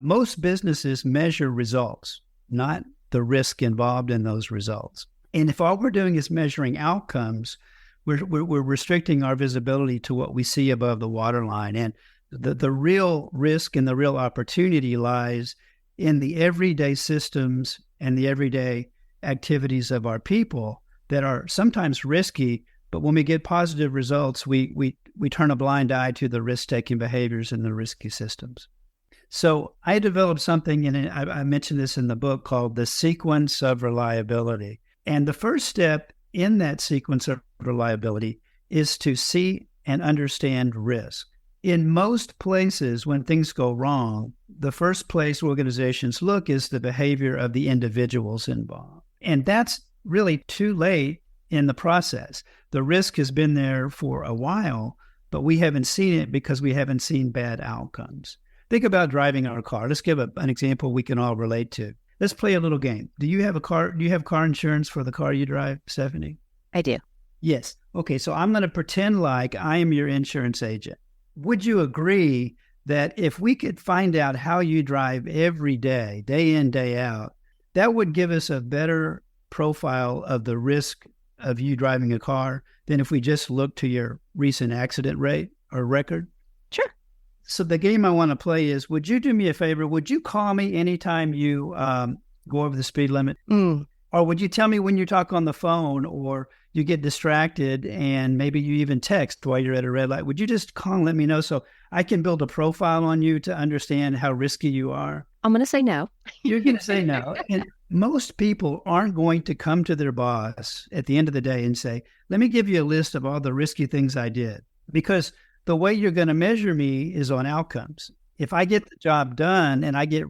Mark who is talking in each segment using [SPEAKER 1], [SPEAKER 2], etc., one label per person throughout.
[SPEAKER 1] Most businesses measure results, not the risk involved in those results. And if all we're doing is measuring outcomes, we're restricting our visibility to what we see above the waterline. And the real risk and the real opportunity lies in the everyday systems and the everyday activities of our people that are sometimes risky, but when we get positive results, we turn a blind eye to the risk-taking behaviors in the risky systems. So I developed something, and I mentioned this in the book, called the sequence of reliability. And the first step in that sequence of reliability is to see and understand risk. In most places, when things go wrong, the first place organizations look is the behavior of the individuals involved. And that's really too late in the process. The risk has been there for a while, but we haven't seen it because we haven't seen bad outcomes. Think about driving our car. Let's give an example we can all relate to. Let's play a little game. Do you have car insurance for the car you drive, Stephanie?
[SPEAKER 2] I do.
[SPEAKER 1] Yes. Okay, so I'm going to pretend like I am your insurance agent. Would you agree that if we could find out how you drive every day, day in, day out, that would give us a better profile of the risk of you driving a car than if we just look to your recent accident rate or record?
[SPEAKER 2] Sure.
[SPEAKER 1] So the game I want to play is, would you do me a favor? Would you call me anytime you go over the speed limit? Or would you tell me when you talk on the phone or you get distracted and maybe you even text while you're at a red light? Would you just call and let me know so I can build a profile on you to understand how risky you are?
[SPEAKER 2] I'm going to say no.
[SPEAKER 1] You're going to say no. And most people aren't going to come to their boss at the end of the day and say, let me give you a list of all the risky things I did. Because the way you're going to measure me is on outcomes. If I get the job done and I get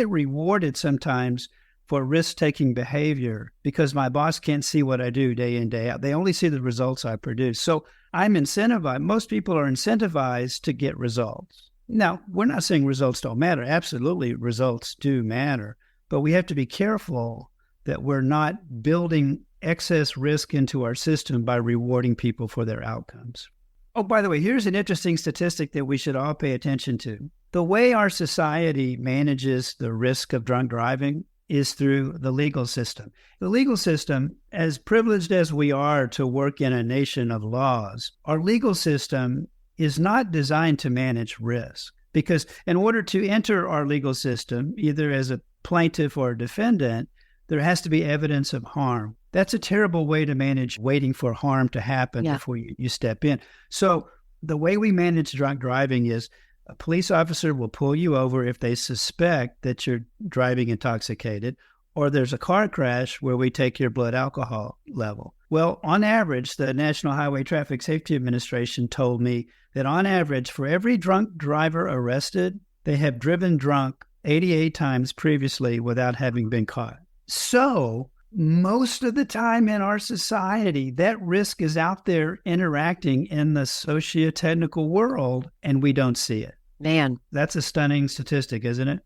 [SPEAKER 1] rewarded sometimes for risk-taking behavior because my boss can't see what I do day in, day out. They only see the results I produce. So I'm incentivized. Most people are incentivized to get results. Now, we're not saying results don't matter. Absolutely, results do matter. But we have to be careful that we're not building excess risk into our system by rewarding people for their outcomes. Oh, by the way, here's an interesting statistic that we should all pay attention to. The way our society manages the risk of drunk driving is through the legal system. The legal system, as privileged as we are to work in a nation of laws, our legal system is not designed to manage risk. Because in order to enter our legal system, either as a plaintiff or a defendant, there has to be evidence of harm. That's a terrible way to manage waiting for harm to happen before you step in. So the way we manage drunk driving is a police officer will pull you over if they suspect that you're driving intoxicated, or there's a car crash where we take your blood alcohol level. Well, on average, the National Highway Traffic Safety Administration told me that on average, for every drunk driver arrested, they have driven drunk 88 times previously without having been caught. So most of the time in our society, that risk is out there interacting in the socio-technical world, and we don't see it.
[SPEAKER 2] Man,
[SPEAKER 1] that's a stunning statistic, isn't it?